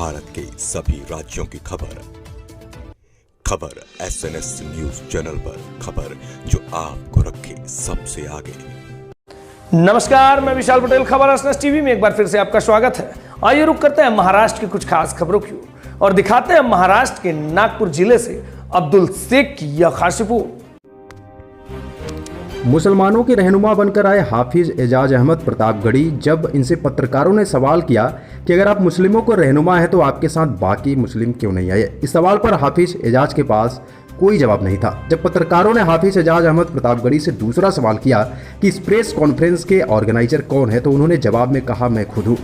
भारत के सभी राज्यों की खबर SNS न्यूज चैनल पर, खबर जो आपको रखे सबसे आगे। नमस्कार, मैं विशाल पटेल, खबर SNS टीवी में एक बार फिर से आपका स्वागत है। आइए रुक करते हैं महाराष्ट्र की कुछ खास खबरों की और दिखाते हैं महाराष्ट्र के नागपुर जिले से अब्दुल शेख की यह खास रिपोर्ट। मुसलमानों के रहनुमा बनकर आए हाफिज एजाज अहमद प्रतापगढ़ी जब इनसे पत्रकारों ने सवाल किया कि अगर आप मुस्लिमों को रहनुमा हैं तो आपके साथ बाकी मुस्लिम क्यों नहीं आए। इस सवाल पर हाफिज एजाज के पास कोई जवाब नहीं था। जब पत्रकारों ने हाफिज एजाज अहमद प्रतापगढ़ी से दूसरा सवाल किया कि इस प्रेस कॉन्फ्रेंस के ऑर्गेनाइजर कौन है, तो उन्होंने जवाब में कहा, मैं खुद हूँ।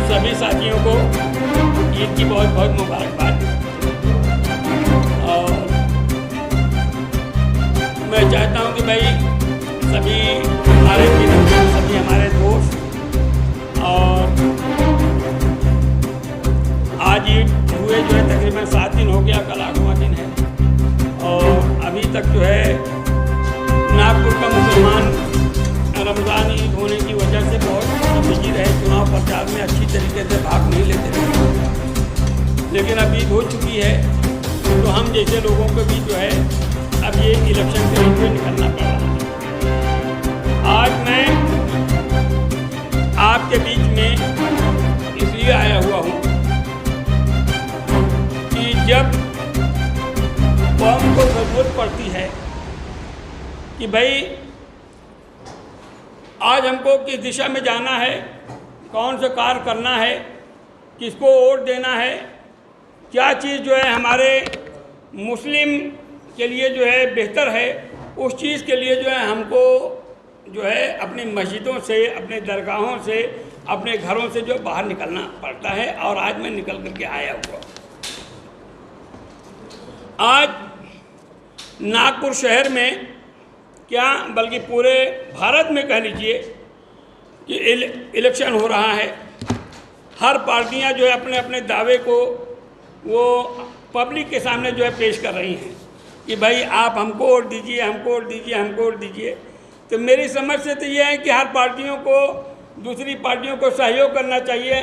सभी साथियों को ईद की बहुत बहुत मुबारकबाद। और मैं चाहता हूं कि भाई सभी हमारे मित्र, सभी हमारे दोस्त, और आज ईद हुए जो है तकरीबन 7 दिन हो गया, कल 8वां दिन है। और अभी तक जो है नागपुर का मुसलमान रमज़ान ईद होने की वजह से बहुत बिजी रहे, चुनाव प्रचार में अच्छी तरीके से भाग नहीं लेते रहे। लेकिन अब ईद हो चुकी है तो हम जैसे लोगों को भी जो है अब ये इलेक्शन के लिए निकलना पड़ रहा है। आज मैं आपके बीच में इसलिए आया हुआ हूँ कि जब कौम को ज़रूरत पड़ती है कि भाई आज हमको किस दिशा में जाना है, कौन सा कार्य करना है, किसको वोट देना है, क्या चीज़ जो है हमारे मुस्लिम के लिए जो है बेहतर है, उस चीज़ के लिए जो है हमको जो है अपनी मस्जिदों से, अपने दरगाहों से, अपने घरों से जो बाहर निकलना पड़ता है। और आज मैं निकल करके आया हुआ। आज नागपुर शहर में क्या बल्कि पूरे भारत में कह लीजिए कि इलेक्शन हो रहा है। हर पार्टियां जो है अपने अपने दावे को वो पब्लिक के सामने जो है पेश कर रही हैं कि भाई आप हमको वोट दीजिए, हमको वोट दीजिए, हमको वोट दीजिए। तो मेरी समझ से तो ये है कि हर पार्टियों को दूसरी पार्टियों को सहयोग करना चाहिए।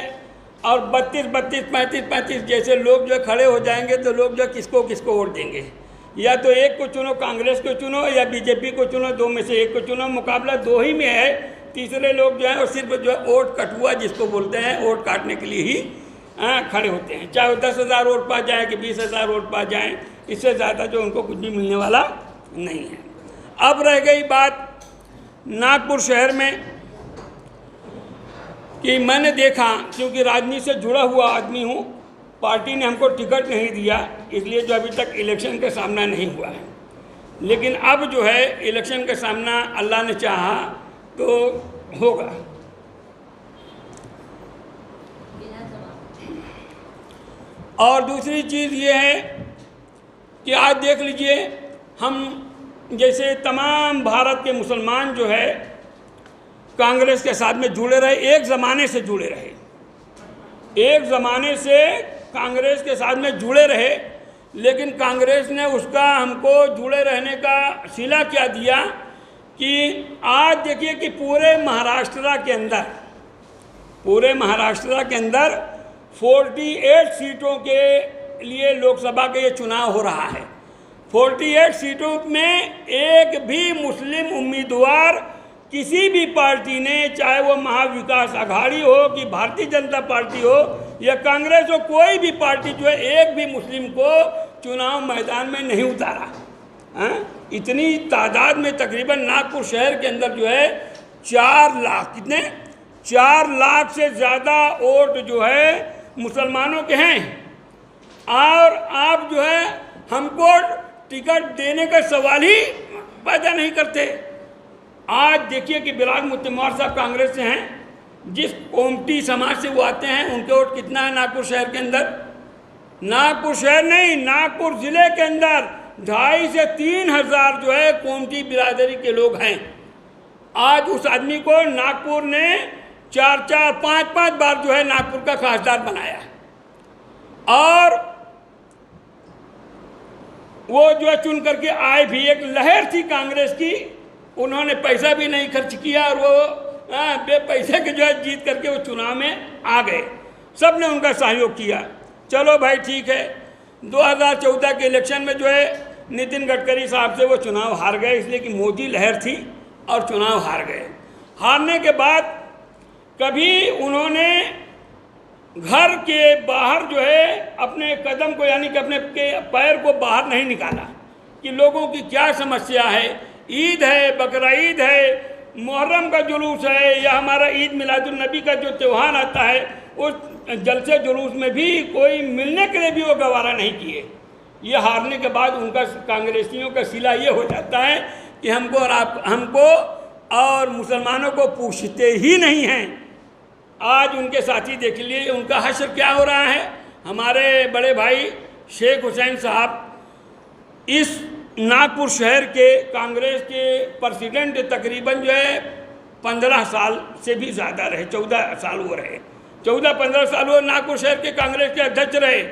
और 32-35 जैसे लोग जो खड़े हो जाएंगे तो लोग जो किसको किसको वोट देंगे, या तो एक को चुनो, कांग्रेस को चुनो, या बीजेपी को चुनो, दो में से एक को चुनो। मुकाबला दो ही में है। तीसरे लोग जो है और सिर्फ जो है वोट कटुआ जिसको बोलते हैं, वोट काटने के लिए ही खड़े होते हैं। चाहे वो 10,000 वोट पा जाए कि 20,000 वोट पा जाएं, इससे ज़्यादा जो उनको कुछ भी मिलने वाला नहीं है। अब रह गई बात नागपुर शहर में कि मैंने देखा, क्योंकि राजनीति से जुड़ा हुआ आदमी हूँ, पार्टी ने हमको टिकट नहीं दिया, इसलिए जो अभी तक इलेक्शन का सामना नहीं हुआ है। लेकिन अब जो है इलेक्शन का सामना अल्लाह ने चाहा तो होगा। और दूसरी चीज़ ये है कि आज देख लीजिए, हम जैसे तमाम भारत के मुसलमान जो है कांग्रेस के साथ में जुड़े रहे, एक ज़माने से जुड़े रहे, एक ज़माने से कांग्रेस के साथ में जुड़े रहे। लेकिन कांग्रेस ने उसका हमको जुड़े रहने का सिला क्या दिया कि आज देखिए कि पूरे महाराष्ट्र के अंदर 48 सीटों के लिए लोकसभा के ये चुनाव हो रहा है। 48 सीटों में एक भी मुस्लिम उम्मीदवार किसी भी पार्टी ने, चाहे वो महाविकास आघाड़ी हो कि भारतीय जनता पार्टी हो या कांग्रेस हो, कोई भी पार्टी जो है एक भी मुस्लिम को चुनाव मैदान में नहीं उतारा। इतनी तादाद में तकरीबन नागपुर शहर के अंदर जो है 4 लाख, कितने 4 लाख से ज़्यादा वोट जो है मुसलमानों के हैं। और आप जो है हमको टिकट देने का सवाल ही पैदा नहीं करते। आज देखिए कि बिलाल मुत्तमर साहब कांग्रेस से हैं, जिस कोमटी समाज से वो आते हैं, उनके वोट कितना है नागपुर शहर के अंदर? नागपुर शहर नहीं, नागपुर ज़िले के अंदर 2,500 से 3,000 जो है कोमटी बिरादरी के लोग हैं। आज उस आदमी को नागपुर ने 4-4, 5-5 बार जो है नागपुर का खासदार बनाया। और वो जो है चुन करके आए भी, एक लहर थी कांग्रेस की, उन्होंने पैसा भी नहीं खर्च किया और वो पैसे के जो है जीत करके वो चुनाव में आ गए। सब ने उनका सहयोग किया। चलो भाई ठीक है, 2014 के इलेक्शन में जो है नितिन गडकरी साहब से वो चुनाव हार गए, इसलिए कि मोदी लहर थी और चुनाव हार गए। हारने के बाद कभी उन्होंने घर के बाहर जो है अपने कदम को, यानी कि अपने पैर को बाहर नहीं निकाला कि लोगों की क्या समस्या है। ईद है, बकरा ईद है, मुहर्रम का जुलूस है, या हमारा ईद मिलादुन्नबी का जो त्यौहार आता है, उस जलसे जुलूस में भी कोई मिलने के लिए भी वो गवारा नहीं किए। ये हारने के बाद उनका, कांग्रेसियों का सिला ये हो जाता है कि हमको और मुसलमानों को पूछते ही नहीं हैं। आज उनके साथी देख लिए उनका हश्र क्या हो रहा है। हमारे बड़े भाई शेख हुसैन साहब इस नागपुर शहर के कांग्रेस के प्रेसिडेंट तकरीबन जो है 15 साल से भी ज़्यादा रहे, 14 साल वो रहे, 14-15 साल वो नागपुर शहर के कांग्रेस के अध्यक्ष रहे।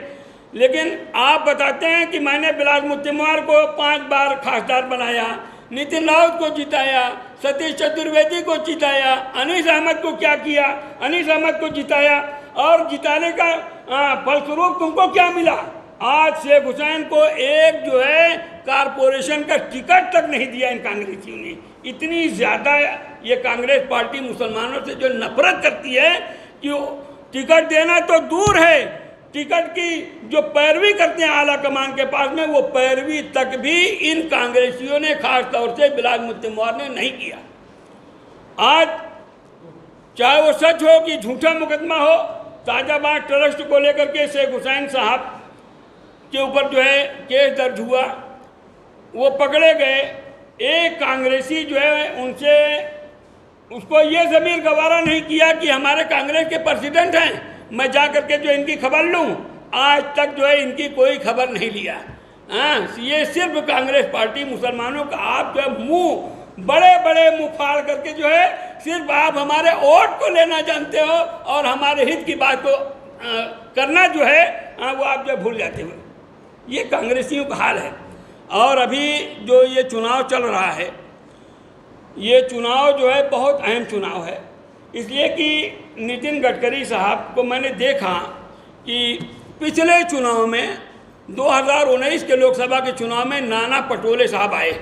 लेकिन आप बताते हैं कि मैंने बिलाल मुत्तमवार को 5 बार खासदार बनाया, नितिन राउत को जिताया, सतीश चतुर्वेदी को जिताया, अनीस अहमद को क्या किया, अनीस अहमद को जिताया, और जिताने का फलस्वरूप तुमको क्या मिला। आज शेख हुसैन को एक जो है कारपोरेशन का टिकट तक नहीं दिया इन कांग्रेसियों ने। इतनी ज़्यादा ये कांग्रेस पार्टी मुसलमानों से जो नफरत करती है कि टिकट देना तो दूर है, टिकट की जो पैरवी करते हैं आला कमान के पास में, वो पैरवी तक भी इन कांग्रेसियों ने, खास तौर से बिलाल मुत्तमवार ने नहीं किया। आज चाहे वो सच हो कि झूठा मुकदमा हो, ताजाबाद ट्रस्ट को लेकर के शेख हुसैन साहब के ऊपर जो है केस दर्ज हुआ, वो पकड़े गए। एक कांग्रेसी जो है उनसे, उसको ये ज़मीर गवारा नहीं किया कि हमारे कांग्रेस के प्रेसिडेंट हैं, मैं जा करके जो इनकी खबर लूँ। आज तक जो है इनकी कोई खबर नहीं लिया। ये सिर्फ कांग्रेस पार्टी मुसलमानों का, आप जो है मुँह बड़े बड़े मुँह फाड़ करके जो है सिर्फ आप हमारे वोट को लेना जानते हो और हमारे हित की बात को करना जो है वो आप जो भूल जाते हो। ये कांग्रेसियों का हाल है। और अभी जो ये चुनाव चल रहा है, ये चुनाव जो है बहुत अहम चुनाव है, इसलिए कि नितिन गडकरी साहब को मैंने देखा कि पिछले चुनाव में 2019 के लोकसभा के चुनाव में नाना पटोले साहब आए,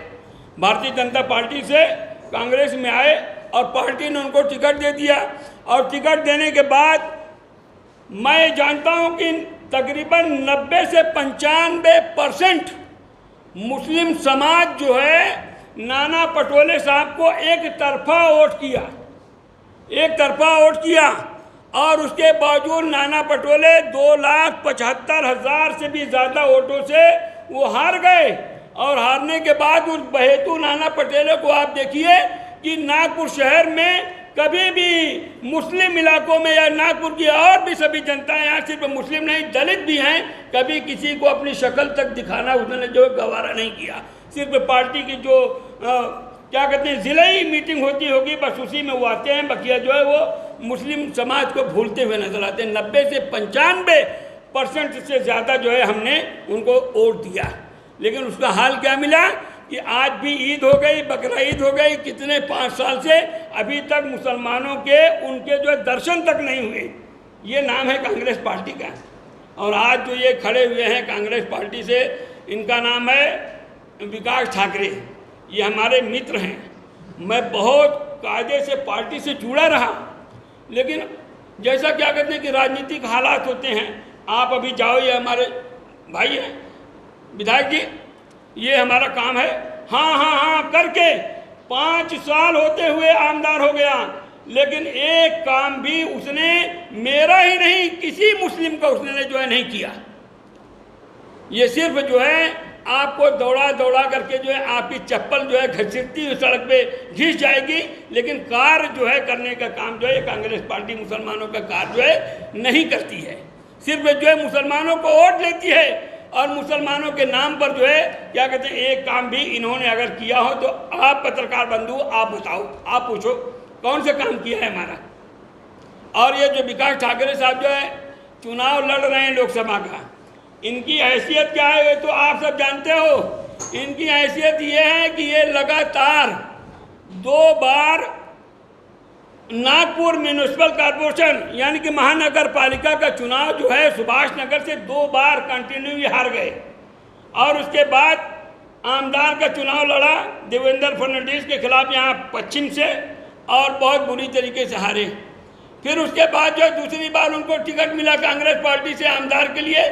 भारतीय जनता पार्टी से कांग्रेस में आए और पार्टी ने उनको टिकट दे दिया। और टिकट देने के बाद मैं जानता हूं कि तकरीबन 90 से 95% मुस्लिम समाज जो है नाना पटोले साहब को एक तरफा वोट किया, और उसके बावजूद नाना पटोले 2,75,000 से भी ज़्यादा वोटों से वो हार गए। और हारने के बाद उस बहेतू नाना पटोले को आप देखिए कि नागपुर शहर में कभी भी मुस्लिम इलाकों में या नागपुर की और भी सभी जनता, यहाँ सिर्फ मुस्लिम नहीं दलित भी हैं, कभी किसी को अपनी शक्ल तक दिखाना उन्होंने जो गवारा नहीं किया। सिर्फ पार्टी की जो क्या कहते हैं ज़िलाई मीटिंग होती होगी, बस उसी में वो आते हैं, बकिया जो है वो मुस्लिम समाज को भूलते हुए नजर आते हैं। 90 से 95% से ज़्यादा जो है हमने उनको वोट दिया, लेकिन उसका हाल क्या मिला कि आज भी ईद हो गई, बकरा ईद हो गई, कितने 5 साल से अभी तक मुसलमानों के उनके जो दर्शन तक नहीं हुए। ये नाम है कांग्रेस पार्टी का। और आज जो ये खड़े हुए हैं कांग्रेस पार्टी से, इनका नाम है विकास ठाकरे, ये हमारे मित्र हैं। मैं बहुत कायदे से पार्टी से जुड़ा रहा, लेकिन जैसा क्या कहते हैं कि राजनीतिक हालात होते हैं। आप अभी जाओ, ये हमारे भाई हैं विधायक जी, ये हमारा काम है, हाँ करके 5 साल होते हुए आमदार हो गया, लेकिन एक काम भी उसने मेरा ही नहीं किसी मुस्लिम का उसने जो है नहीं किया। ये सिर्फ जो है आपको दौड़ा करके जो है आपकी चप्पल जो है घसीटती हुई सड़क पे घिस जाएगी, लेकिन कार्य जो है करने का काम जो है कांग्रेस पार्टी मुसलमानों का कार्य जो है नहीं करती है। सिर्फ जो है मुसलमानों को वोट लेती है और मुसलमानों के नाम पर जो है क्या कहते हैं एक काम भी इन्होंने अगर किया हो तो आप पत्रकार बंधु आप बताओ, आप पूछो कौन सा काम किया है हमारा। और ये जो विकास ठाकरे साहब जो है चुनाव लड़ रहे हैं लोकसभा का, इनकी हैसियत क्या है तो आप सब जानते हो। इनकी हैसियत ये है कि ये लगातार 2 बार नागपुर म्यूनिसिपल कॉरपोरेशन यानी कि महानगर पालिका का चुनाव जो है सुभाष नगर से 2 बार कंटिन्यू हार गए। और उसके बाद आमदार का चुनाव लड़ा देवेंद्र फडणवीस के खिलाफ यहाँ पश्चिम से, और बहुत बुरी तरीके से हारे। फिर उसके बाद जो दूसरी बार उनको टिकट मिला कांग्रेस पार्टी से आमदार के लिए,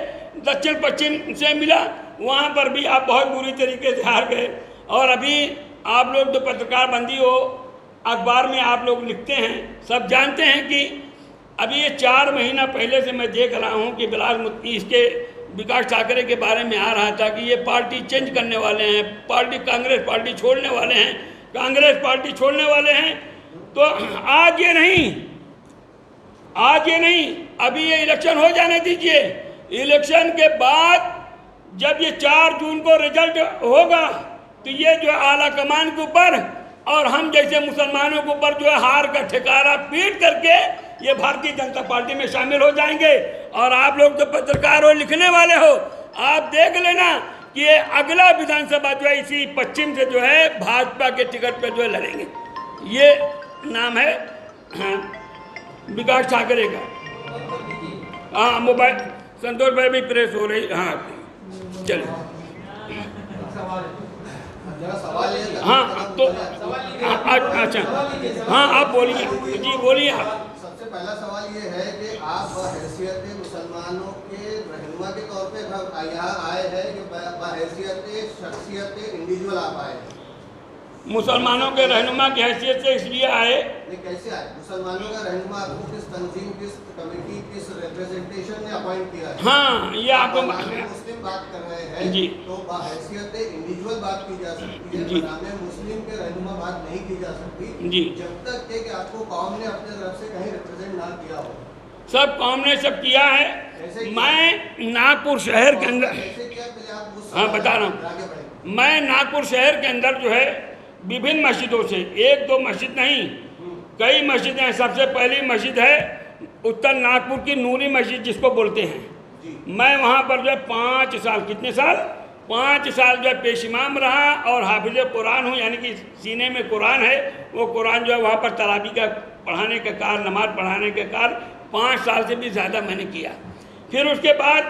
दक्षिण पश्चिम से मिला, वहाँ पर भी आप बहुत बुरी तरीके से हार गए। और अभी आप लोग जो पत्रकार बंदी हो, अखबार में आप लोग लिखते हैं, सब जानते हैं कि अभी ये 4 महीना पहले से मैं देख रहा हूँ कि इसके विकास ठाकरे के बारे में आ रहा था कि ये पार्टी चेंज करने वाले हैं, पार्टी कांग्रेस पार्टी छोड़ने वाले हैं, कांग्रेस पार्टी छोड़ने वाले हैं। तो आज ये नहीं, अभी ये इलेक्शन हो जाने दीजिए। इलेक्शन के बाद जब ये 4 जून को रिजल्ट होगा तो ये जो आला कमान के ऊपर और हम जैसे मुसलमानों के ऊपर जो है हार का ठिकारा पीट करके ये भारतीय जनता पार्टी में शामिल हो जाएंगे। और आप लोग तो पत्रकार हो, लिखने वाले हो, आप देख लेना कि ये अगला विधानसभा जो है इसी पश्चिम से जो है भाजपा के टिकट पे जो है लड़ेंगे। ये नाम है विकास ठाकरे का। हाँ, मोबाइल संतोष भाई भी प्रेस हो रही। हाँ चलिए। हाँ तो अच्छा, हाँ आप बोलिए जी, बोलिए आप। सबसे पहला सवाल ये है कि आप हैसियत मुसलमानों के रहनुमा के तौर पे यहाँ आए हैं कि हैसियत शख्सियत इंडिविजुअल आप आए हैं? मुसलमानों के रहनुमा की हैसियत से इसलिए आए। ये कैसे आए? मुसलमानों का रहनुमा आपको किस तंजीम, किस कमेटी, किस रिप्रेजेंटेशन ने अपॉइंट किया है? हाँ, ये आपको मुस्लिम बात कर रहे हैं जी, तो हैसियत इंडिविजुअल बात की जा सकती है, बनामे मुस्लिम के रहनुमा बात नहीं की जा सकती जी, जब तक कि आपको कौम ने अपने तरफ से कहीं रिप्रेजेंट ना किया हो। सब कौम ने सब किया है। मैं नागपुर शहर के अंदर, हाँ बता रहा हूँ, मैं नागपुर शहर के अंदर जो है विभिन्न मस्जिदों से, 1-2 मस्जिद नहीं, कई मस्जिदें हैं। सबसे पहली मस्जिद है उत्तर नागपुर की नूरी मस्जिद जिसको बोलते हैं। मैं वहाँ पर जो है 5 साल, कितने साल? 5 साल जो है पेश इमाम रहा और हाफिज कुरान हूँ, यानी कि सीने में कुरान है। वो कुरान जो है वहाँ पर तरावी का पढ़ाने का कार्य, नमाज पढ़ाने का कार्य 5 साल से भी ज़्यादा मैंने किया। फिर उसके बाद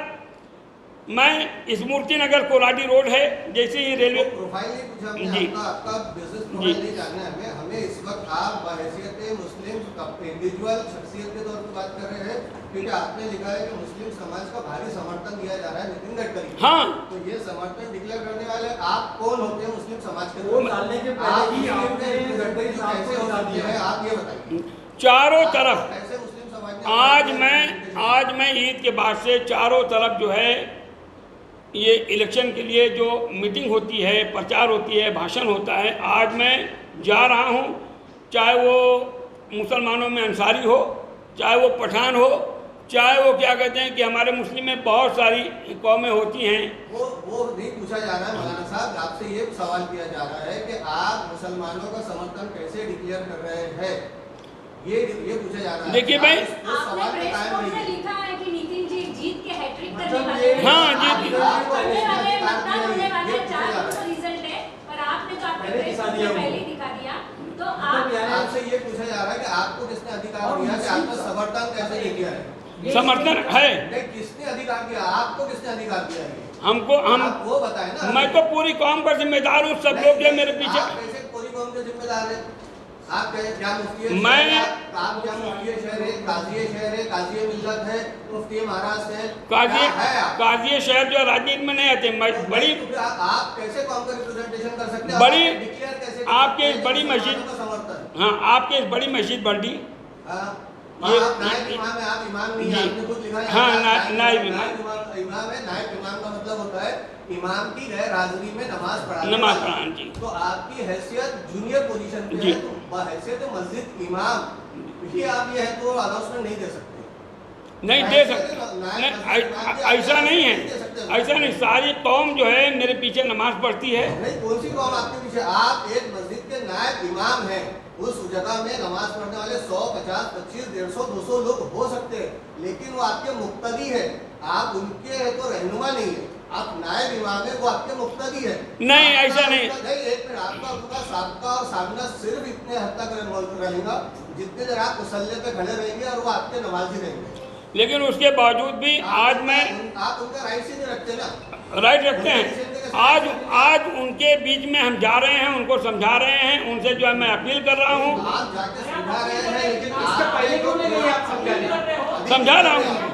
मैं स्मृति नगर कोराडी रोड है, जैसे ही रेलवे प्रोफाइल नहीं पूछा हमने, आपका बिजनेस प्रोफाइल नहीं जानना है हमें। इस वक्त आप बहैसियत मुस्लिम इंडिविजुअल शख्सियत के तौर पर बात कर रहे हैं, क्योंकि आपने लिखा है कि मुस्लिम समाज का भारी समर्थन दिया जा रहा है नितिन गडकरी। हाँ, तो ये समर्थन डिक्लेयर करने वाले आप कौन होते हैं मुस्लिम समाज के? आप ये बताइए। चारों तरफ कैसे मुस्लिम समाज, आज मैं ईद के बाद से चारों तरफ जो है ये इलेक्शन के लिए जो मीटिंग होती है, प्रचार होती है, भाषण होता है, आज मैं जा रहा हूँ। चाहे वो मुसलमानों में अंसारी हो, चाहे वो पठान हो, चाहे वो क्या कहते हैं कि हमारे मुस्लिम में बहुत सारी कौमें होती हैं। वो नहीं पूछा जा रहा है मौलाना साहब, आपसे ये सवाल किया जा रहा है कि आप मुसलमानों का समर्थन कैसे डिक्लेयर कर रहे हैं, ये पूछा जा रहा है। देखिए भाई, आपने लिखा है कि नितिन जी जीत के हैट्रिक करने वाले हैं। हाँ जी, मतदान होने वाले 4 का रिजल्ट है, पर आपने तो अपने प्रेस में पहले दिखा दिया। तो आपसे ये पूछा जा रहा है कि आपको किसने अधिकार दिया कि आपका समर्थन कैसे किया है? समर्थन है, किसने अधिकार दिया? आपको किसने अधिकार दिया है? हमको, हम वो बताए ना। मैं तो पूरी कौम का जिम्मेदार हूँ, सब लोग जो मेरे पीछे। आप कैसे पूरी कौम के जिम्मेदार है? आप क्या मुफ्ती है? मैं आप क्या मुफ्ती शहर है, काजी शहर है, काजी मिल्लत है, मुफ्ती महाराष्ट्र है, काजी शहर जो राजनीति में नहीं आते। बड़ी आप कैसे कौम का रिप्रेजेंटेशन कर सकते हैं? बड़ी डिक्लेयर कैसे आपके बड़ी मस्जिद, हाँ आपके बड़ी मस्जिद बड़ी, ये नायब इमाम है, आप इमाम नहीं है, आपने खुद लिखा है। हाँ, नायब इमाम है। नायब इमाम का मतलब होता है इमाम की गैर हाजिरी में नमाज पढ़ाना जी। तो आपकी हैसियत जूनियर पोजीशन पे है, तो हैसियत मस्जिद इमाम ही आप ये है तो अनाउंसमेंट नहीं दे सकते। नहीं दे सकते, ऐसा नहीं है, ऐसा नहीं। सारी कौम जो है मेरे पीछे नमाज पढ़ती है। नहीं, कौन सी कौम आपके पीछे? आप एक मस्जिद के नायब इमाम हैं, उस जगह में नमाज पढ़ने वाले 100, 50, 25, 150, 200 लोग हो सकते हैं, लेकिन वो आपके मुक्तदी है, आप उनके है तो रहनुमा नहीं है। आप नायब इमाम है, वो आपके मुक्तदी है। नहीं, ऐसा नहीं। एक मिनट, आपका उनका साबका और सामना सिर्फ इतने हद तक रहेगा जितने देर आप मुसल्ले पे खड़े रहेंगे और वो आपके नमाजी रहेंगे। लेकिन उसके बावजूद भी आज मैं आप उनका राइट से नहीं रखते ना। राइट रखते हैं। आज उनके बीच में हम जा रहे हैं, उनको समझा रहे हैं, उनसे जो है मैं अपील कर रहा हूँ। आप जाके समझा रहे हैं, लेकिन इससे पहले क्यों नहीं गए आप समझा रहा हूँ।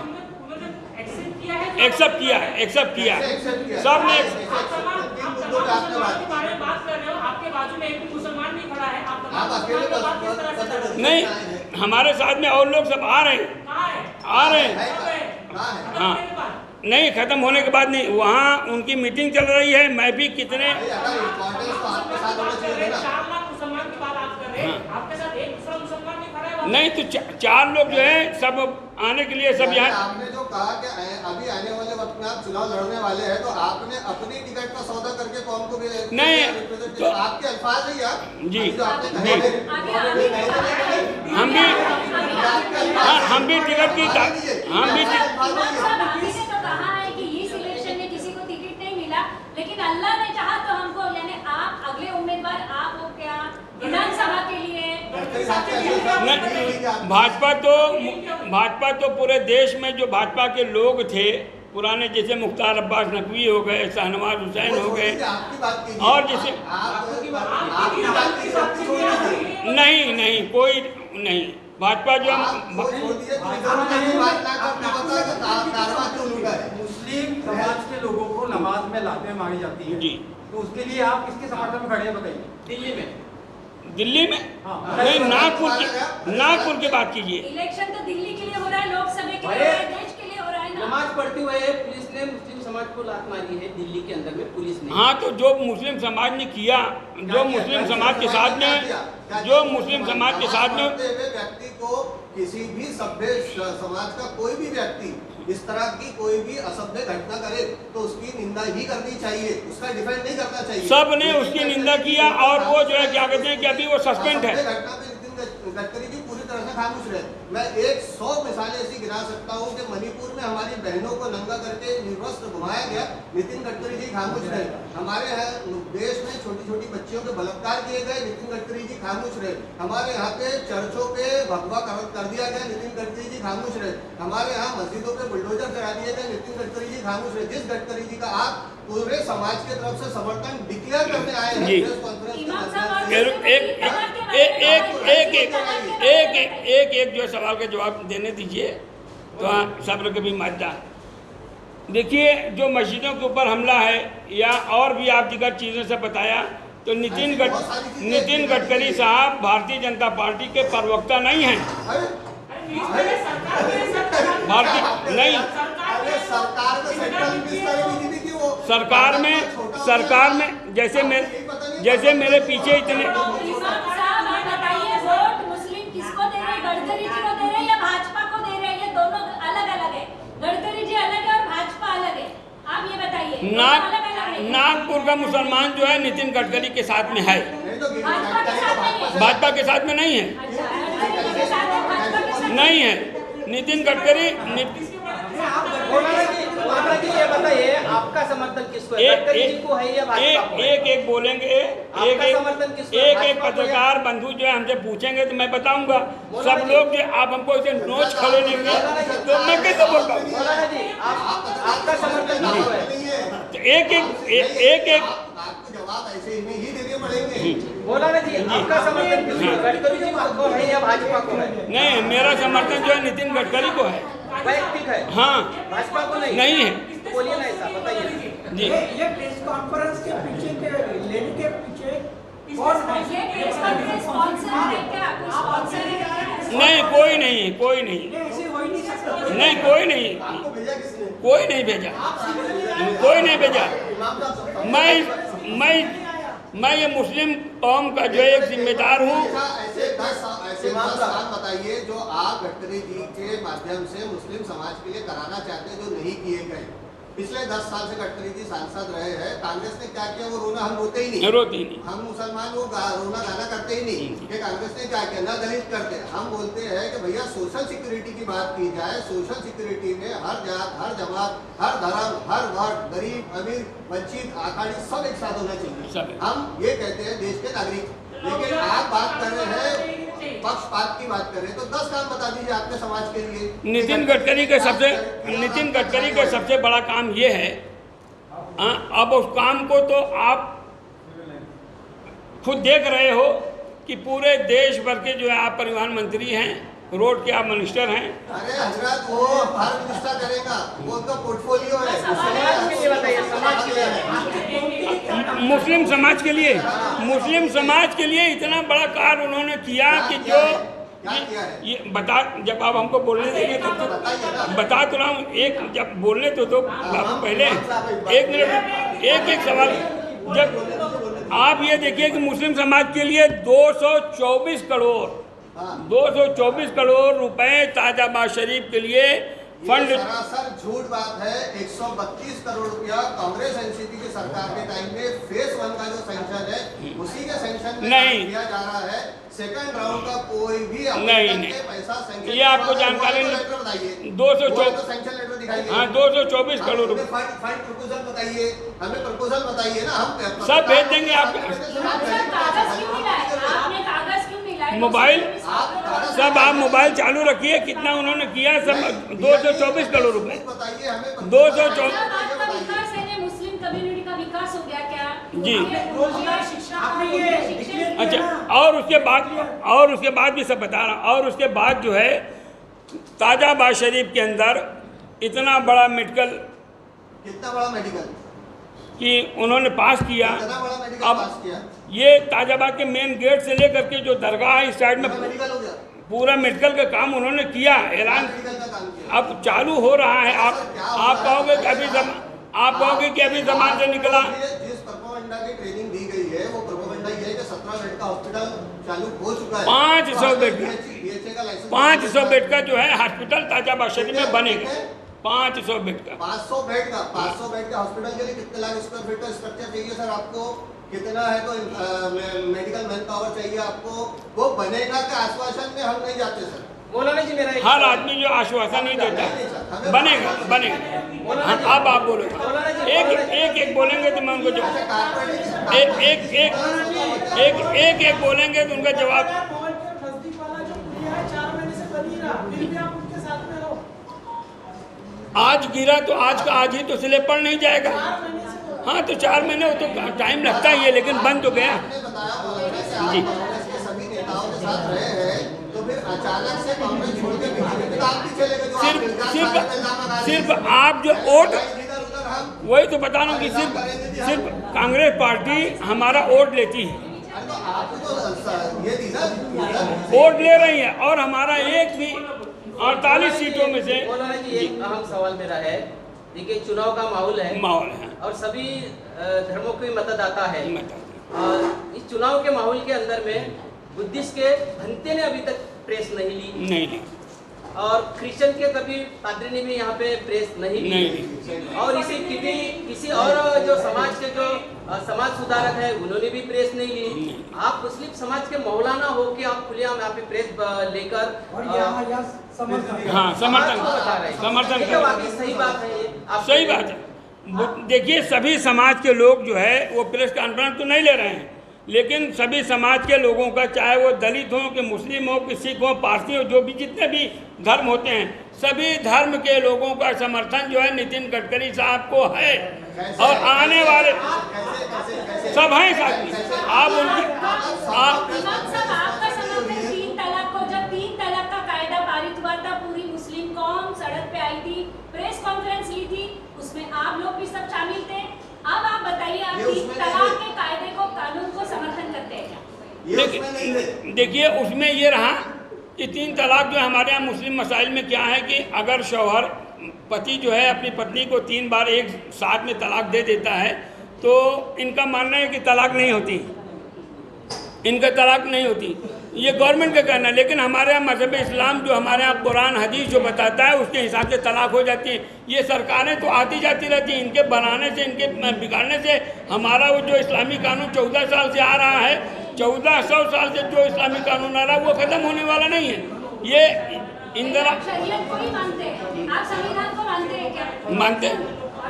एक्सेप्ट किया है सब ने। नहीं, हमारे साथ में और लोग सब आ रहे हैं। हाँ, नहीं, खत्म होने के बाद नहीं, वहाँ उनकी मीटिंग चल रही है। मैं भी कितने नहीं तो 4 लोग जो है सब आने के लिए सब यहाँ। आपने जो कहा कि अभी आने वाले वक्त में आप चुनाव लड़ने वाले हैं, तो आपने अपनी टिकट का सौदा करके कौन को भी नहीं तो आपके अल्फाज है यार जी, हम भी टिकट की हम भी लेकिन अल्लाह ने चाहा तो हमको, यानी आप अगले उम्मीदवार आप हो क्या विधानसभा के लिए? भाजपा तो पूरे देश में जो भाजपा के लोग थे पुराने, जैसे मुख्तार अब्बास नकवी हो गए, शाहनवाज हुसैन हो गए, और जैसे नहीं कोई नहीं, भाजपा जो मुस्लिम समाज के लोगों को नमाज में लाते मारी जाती है जी, तो उसके लिए आप किसके समर्थन में खड़े हैं बताइए? दिल्ली में हाँ। नहीं, नागपुर की बात कीजिए। इलेक्शन तो दिल्ली के लिए हो रहा है, लोकसभा के लिए, देश के लिए हो रहा है ना। नमाज पढ़ते हुए पुलिस ने मुस्लिम समाज को लात मारी है दिल्ली के अंदर में, पुलिस ने। हाँ, तो जो मुस्लिम समाज ने किया, जो मुस्लिम समाज के साथ में व्यक्ति को, किसी भी सभ्य समाज का कोई भी व्यक्ति इस तरह की कोई भी असभ्य घटना करे तो उसकी निंदा ही करनी चाहिए, उसका डिफेंड नहीं करना चाहिए। सब ने उसकी निंदा किया, और वो जो है क्या कहते हैं कि अभी वो सस्पेंड है। घटना पे नितिन गडकरी जी पूरी तरह से खामोश रहे। मैं 100 मिसालें ऐसी गिरा सकता हूँ कि मणिपुर में हमारी बहनों को नंगा करके निर्वस्त्र घुमाया गया, नितिन गडकरी जी खामोश रहे। हमारे यहाँ देश में छोटी छोटी बच्चियों के बलात्कार किए गए, नितिन गडकरी जी खामोश रहे। हमारे यहाँ पे चर्चों पे भगवा कर दिया गया, नितिन गडकरी जी खामोश रहे। हमारे यहाँ मस्जिदों पे बुलडोजर चढ़ा दिए गए, नितिन गडकरी जी खामोश रहे। जिस गडकरी जी का आप पूरे समाज के तरफ से समर्थन डिक्लेयर करने आए हैं प्रेस कॉन्फ्रेंस एक जो सवाल का जवाब देने दीजिए, तो सब्र कभी माजदा। देखिए, जो मस्जिदों के ऊपर हमला है या और भी आप दिगर चीज़ों से बताया, तो नितिन गडकरी साहब भारतीय जनता पार्टी के प्रवक्ता नहीं हैं। भारतीय नहीं, सरकार में जैसे मेरे पीछे इतने मुस्लिम किसको दे रहे हैं? गडकरी जी को दे रहे हैं या भाजपा को दे रहे हैं? ये दोनों अलग अलग है, गडकरी जी अलग है और भाजपा अलग है। आप ये बताइए। नागपुर का मुसलमान जो है नितिन गडकरी के साथ में है, भाजपा के साथ में नहीं है। नहीं है नितिन गडकरी। ये बताइए, आपका समर्थन किसको है? गडकरी जी को है या भाजपा को है? एक बोलेंगे, एक पत्रकार बंधु जो है हमसे पूछेंगे तो मैं बताऊंगा। सब लोग जो आप हमको इसे नोच खड़े देंगे तो मैं कैसे बोल पाऊंगा? आपका समर्थन किसको है? एक आपको जवाब ऐसे ही नहीं देने पड़ेंगे। बोला ना जी, आपका समर्थन किसको है? गडकरी जी को है या भाजपा को है? नहीं, मेरा समर्थन जो है नितिन गडकरी को है। वैयक्तिक है? हाँ, भाजपा को नहीं है। तो बोलिए ना ऐसा, बताइए जी। ये प्रेस कॉन्फ्रेंस के पीछे लेने के पीछे नहीं, कोई नहीं, कोई नहीं, नहीं, कोई नहीं, कोई नहीं भेजा, कोई नहीं भेजा। मैं ये मुस्लिम कौम का जो एक जिम्मेदार हूँ। ऐसे 10 काम बताइए जो आप गडकरी जी के माध्यम से मुस्लिम समाज के लिए कराना चाहते हैं, जो नहीं किए गए। पिछले 10 साल से गडकरी जी सांसद रहे हैं, कांग्रेस ने क्या किया वो रोना हम रोते ही नहीं, हम मुसलमान वो रोना गाना करते ही नहीं कि कांग्रेस ने क्या किया, ना दलित करते। हम बोलते हैं कि भैया सोशल सिक्योरिटी की बात की जाए, सोशल सिक्योरिटी में हर जात, हर जमात, हर धर्म, हर वर्ग, गरीब अमीर वंचित अखाड़ी सब एक साथ होना चाहिए। हम ये कहते हैं देश के नागरिक, लेकिन आप बात कर रहे हैं पक्षपात की बात कर रहे हैं, तो 10 काम बता दीजिए आपके समाज के लिए। नितिन गडकरी का सबसे बड़ा काम ये है, अब उस काम को तो आप खुद देख रहे हो कि पूरे देश भर के जो है आप परिवहन मंत्री हैं, रोड के आप मिनिस्टर हैं। अरे हजरत वो हर मिनिस्टर करेगा, वो उनका पोर्टफोलियो है। मुस्लिम समाज के लिए इतना बड़ा कार्य उन्होंने किया कि जो ये बता, जब आप हमको बोलने देंगे तो बता तो रहा हूँ। एक जब बोलने तो बाबू पहले 1 मिनट एक सवाल, जब आप ये देखिए कि मुस्लिम समाज के लिए 224 करोड़ रुपए ताजाबाद शरीफ के लिए फंड। सरासर झूठ बात है। 132 करोड़ रुपया कांग्रेस एनसीपी की सरकार के टाइम में फेज 1 का जो सैंक्शन है उसी के सैंक्शन में किया जा रहा है। सेकंड राउंड का कोई भी नहीं पैसा सैंक्शन, ये आपको जानकारी नहीं। 224 करोड़ रुपए फंड प्रपोजल बताइए, हमें प्रपोजल बताइए ना, हम सब भेज देंगे आपको। मोबाइल सब आप मोबाइल चालू रखिए, कितना उन्होंने किया सब 224 करोड़ रुपए। 224 मुस्लिम कम्युनिटी का विकास हो गया क्या जी। शिक्षा अच्छा, और उसके बाद भी सब बता रहा हूँ। और उसके बाद जो है ताजाबाद शरीफ के अंदर इतना बड़ा मेडिकल, कितना बड़ा मेडिकल कि उन्होंने पास किया। अब ये ताजाबाद के मेन गेट से लेकर के जो दरगाह है इस साइड में पूरा मेडिकल का काम उन्होंने किया, ऐलान अब चालू हो रहा है। आप कहोगे कि अभी जमान से निकला। जिस प्रोपेगेंडा की ट्रेनिंग दी गई है वो प्रोपेगेंडा ये है कि 17 बेड का हॉस्पिटल चालू हो चुका है। 500 बेड का जो है हॉस्पिटल ताजाबाद शरीफ में बनेगा। 500 बेड का 500 बेड का हॉस्पिटल के लिए कितने लाख स्क्वायर फीट का स्ट्रक्चर चाहिए सर आपको? कितना है तो मेडिकल मैन पावर चाहिए आपको? वो बनेगा के आश्वासन में हम नहीं जाते सर। मौलाना जी मेरा हर आदमी जो आश्वासन नहीं देता बनेगा। अब आप बोलो, एक बोलेंगे तो मैं उनको जवाब एक बोलेंगे तो उनका जवाब। आज गिरा तो आज का आज ही तो सिले पड़ नहीं जाएगा। हाँ तो 4 महीने तो टाइम लगता ही है, लेकिन बन तो गया जी। सभी नेताओं के साथ रहे हैं तो फिर अचानक से कांग्रेस छोड़ के बीजेपी में आप भी चले गए। सिर्फ आप जो वोट, वही तो बता रहा हूँ कि सिर्फ कांग्रेस पार्टी हमारा वोट लेती है, वोट ले रही है, और हमारा एक भी 48 सीटों में से। मौलाना जी एक अहम सवाल मेरा है, देखिए चुनाव का माहौल है और सभी धर्मों के मतदाता है। और इस चुनाव के माहौल के अंदर में बुद्धिस्ट के भंते ने अभी तक प्रेस नहीं ली और क्रिश्चियन के कभी पादरी ने भी यहाँ पे प्रेस नहीं ली और इसी किसी और जो समाज के जो समाज सुधारक है उन्होंने भी प्रेस नहीं ली। आप मुस्लिम समाज के मौलाना हो कि आप खुलेआम यहाँ पे प्रेस लेकर समर्थन सही बात है ये, सही बात है। देखिए सभी समाज के लोग जो है वो प्रेस कॉन्फ्रेंस तो नहीं ले रहे हैं, लेकिन सभी समाज के लोगों का, चाहे वो दलित हो कि मुस्लिम हो कि सिख हो पारसी हो, जो भी जितने भी धर्म होते हैं, सभी धर्म के लोगों का समर्थन जो है नितिन गडकरी साहब को है। और आने वाले सब हैं साथ में। आप उनकी आपका समर्थन 3 तलाक को, जब 3 तलाक का कायदा पारित हुआ था, पूरी मुस्लिम कौम सड़क पे आई थी, प्रेस कॉन्फ्रेंस ली थी, उसमें आप लोग भी सब शामिल थे। अब आप बताइए, आप 3 तलाक के कायदे को, कानून को समर्थन करते हैं क्या? देखिए उसमें ये रहा कि 3 तलाक जो हमारे यहाँ मुस्लिम मसाइल में क्या है कि अगर शौहर पति जो है अपनी पत्नी को 3 बार एक साथ में तलाक दे देता है तो इनका मानना है कि तलाक नहीं होती, इनका तलाक नहीं होती। ये गवर्नमेंट का कहना है, लेकिन हमारे यहाँ मजहब इस्लाम जो हमारे यहाँ कुरान हदीस जो बताता है उसके हिसाब से तलाक हो जाती है। ये सरकारें तो आती जाती रहती हैं, इनके बनाने से, इनके बिगाड़ने से हमारा वो जो इस्लामी कानून 14 साल से आ रहा है, 1400 साल से जो इस्लामी कानून आ रहा है वो ख़त्म होने वाला नहीं है। ये इंदिरा शरीयत को ही मानते हैं, आप संविधान को मानते हैं क्या? मानते हैं,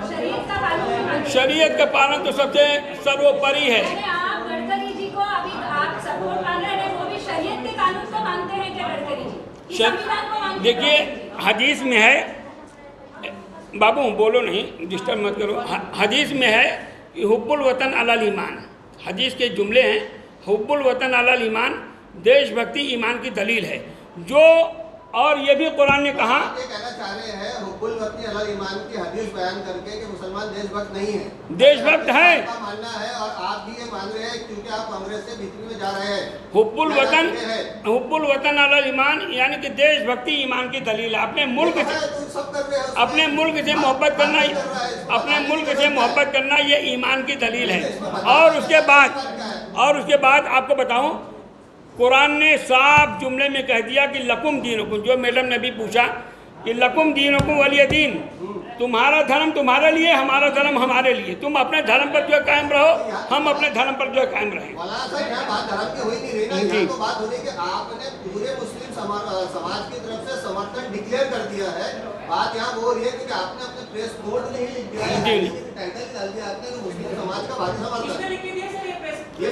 शरीयत का पालन मानते हैं? शरीयत का पालन तो सबसे सर्वोपरि है। आप गडकरी जी को अभी आप सपोर्ट कर रहे हैं, वो भी शरीयत के कानून को मानते हैं क्या गडकरी जी? संविधान को मानते हैं? देखिए हदीस में है, बाबू बोलो नहीं, डिस्टर्ब मत करो। हदीस में है कि हुब्बुल वतन अलल ईमान, हदीस के जुमले हैं, हुब्बुल वतन अलल ईमान, देशभक्ति ईमान की दलील है। जो और ये भी कुरान ने कहा, ये कहना चाह रहे हैं हुब्बुल वतन अलल ईमान की हदीस बयान करके कि मुसलमान देशभक्त नहीं है, देशभक्त है, आपका मानना है और आप भी ये मान रहे हैं क्योंकि आप कांग्रेस से बीच में जा रहे हैं। हुब्बुल वतन अलल ईमान यानी कि देशभक्ति ईमान की दलील है। अपने मुल्क से, अपने मुल्क से मोहब्बत करना, अपने मुल्क से मोहब्बत करना ये ईमान की दलील है। और उसके बाद आपको बताऊं, कुरान ने साफ जुमले में कह दिया कि लकुम दीनुकुम, जो मैडम ने भी पूछा कि लकुम दीनुकुम वलिय दीन, तुम्हारा धर्म तुम्हारे लिए, हमारा धर्म हमारे लिए। तुम अपने धर्म पर जो है कायम रहो, हम अपने धर्म पर जो है कायम रहें। बात धर्म की हुई नहीं रही ना, यहाँ तो बात हो रही कि आपने पूरे मुस्लिम समाज की तरफ से समर्थन डिक्लेयर कर दिया है। बात यहाँ वो हो रही है क्योंकि आपने अपने प्रेस नोट में ही लिख दिया है, टाइटल डाल दिया आपने कि मुस्लिम समाज का भारी समर्थन।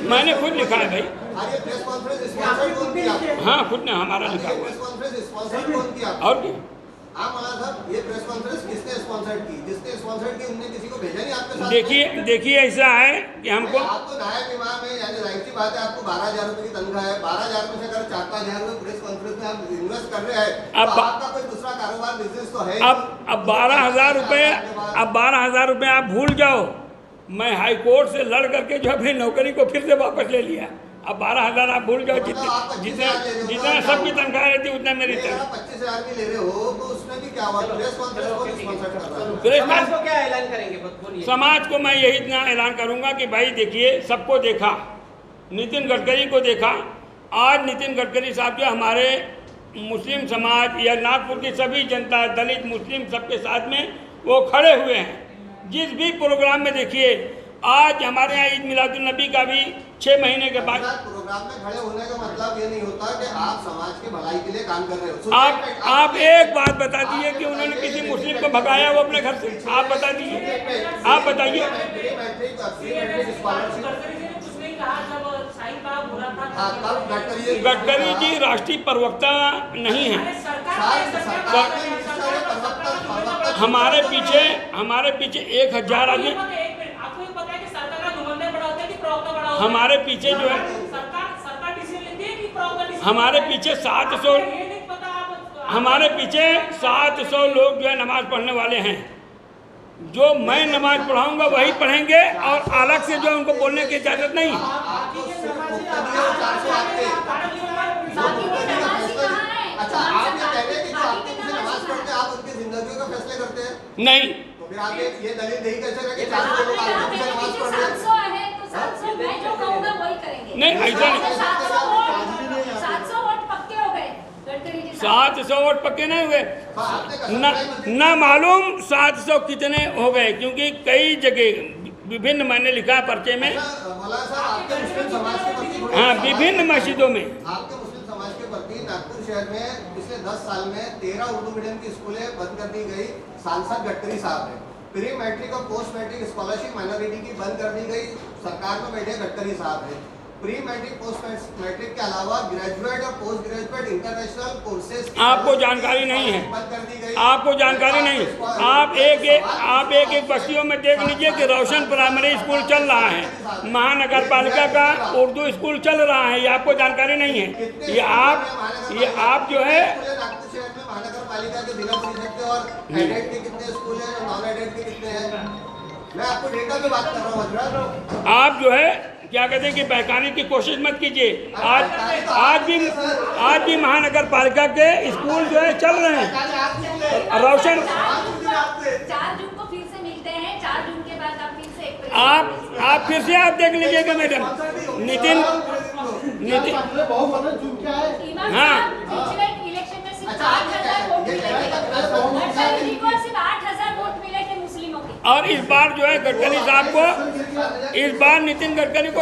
मैंने खुद लिखा है भाई। ये प्रेस कॉन्फ्रेंस स्पॉन्सर कौन किया? हाँ खुद ने हमारा लिखा हुआ। प्रेस कॉन्फ्रेंस स्पॉन्सर कौन किया? और क्या? आप मौलाना साहब, ये प्रेस कॉन्फ्रेंस किसने स्पॉन्सर की? जिसने स्पॉन्सर की उनने किसी को भेजा नहीं आपके साथ? देखिए ऐसा है कि हमको, आप तो नायब इमाम है, यानी जाहिर सी बात है आपको 12,000 रुपए की तनख्वाह है। 12,000 में से अगर 4-5,000 रुपए प्रेस कॉन्फ्रेंस में आप इन्वेस्ट कर रहे हैं तो आपका कोई दूसरा कारोबार बिजनेस तो है। अब 12,000 रुपये, अब 12,000 रुपये आप भूल जाओ। मैं हाई कोर्ट से लड़ करके जो अपनी नौकरी को फिर से वापस ले लिया। अब 12,000 आप भूल जाओ, जितना सबकी तनख्वाह रहती उतना मेरी तनख्वाह। 25,000 भी ले रहे हो तो उसमें भी क्या हुआ? प्रेस कॉन्फ्रेंस को स्पॉन्सर कर रहा है। समाज को क्या ऐलान करेंगे? समाज को मैं यही इतना ऐलान करूंगा कि भाई देखिए, सबको देखा, नितिन गडकरी को देखा। आज नितिन गडकरी साहब जो हमारे मुस्लिम समाज या नागपुर की सभी जनता, दलित मुस्लिम सबके साथ में वो खड़े हुए हैं। जिस भी प्रोग्राम में देखिए, आज हमारे यहाँ ईद मिलादुन नबी का भी 6 महीने के बाद प्रोग्राम में खड़े होने का मतलब ये नहीं होता कि आप समाज के भलाई के लिए काम कर रहे हो। आप एक बात बता दीजिए कि उन्होंने किसी मुस्लिम को भगाया वो अपने घर से? आप बता दीजिए, आप बताइए। गडकरी जी राष्ट्रीय प्रवक्ता नहीं है। हमारे पीछे 1,000 आदमी, हमारे पीछे जो है, हमारे पीछे 700 लोग जो है नमाज पढ़ने वाले हैं। जो मैं नमाज पढ़ाऊंगा वही पढ़ेंगे और अलग से जो उनको बोलने की इजाजत नहीं। नहीं, तो फिर आप ये दलील नहीं कर सकते कि 400 लोग नमाज पढ़ रहे हैं। नहीं ऐसा नहीं, 700 वोट पक्के नहीं हुए ना मालूम 700 कितने हो गए, क्योंकि कई जगह विभिन्न, मैंने लिखा पर्चे में, हाँ विभिन्न मस्जिदों में। आपके मुस्लिम समाज के प्रति नागपुर शहर में पिछले 10 साल में 13 उर्दू मीडियम की स्कूलें बंद कर दी गई। सांसद गडकरी साहब ने प्री मैट्रिक और पोस्ट मैट्रिक स्कॉलरशिप माइनॉरिटी की बंद कर दी गई। सरकार में बैठे गडकरी साहब ने प्री मैट्रिक पोस्ट मैट्रिक के अलावा ग्रेजुएट और पोस्ट ग्रेजुएट इंटरनेशनल कोर्सेज आपको जानकारी नहीं है, आपको जानकारी नहीं। आप एक बस्तियों में देख लीजिए कि रोशन प्राइमरी स्कूल चल रहा है, महानगर पालिका का उर्दू स्कूल चल रहा है, ये आपको जानकारी नहीं है। ये आप जो है महानगर पालिका के जिला परिषद के और एडेड के कितने स्कूल हैं, नॉन एडेड के कितने हैं, मैं आपको डेटा में बात कर रहा हूँ। आप जो है क्या कहते हैं कि बहकाने की कोशिश मत कीजिए। आज भी महानगर पालिका के स्कूल जो है चल रहे हैं। रोशन 4 जून को फिर से मिलते हैं, 4 जून के बाद आप फिर से आप फिर से आप देख लीजिएगा मैडम। नितिन इमाम हाँ। साहब, पिछले इलेक्शन में सिर्फ 8,000 वोट मिले थे। गडकरी जी को सिर्फ 8,000 वोट मिले थे मुस्लिमों के। और इस बार जो है गडकरी साहब को, इस बार नितिन गडकरी को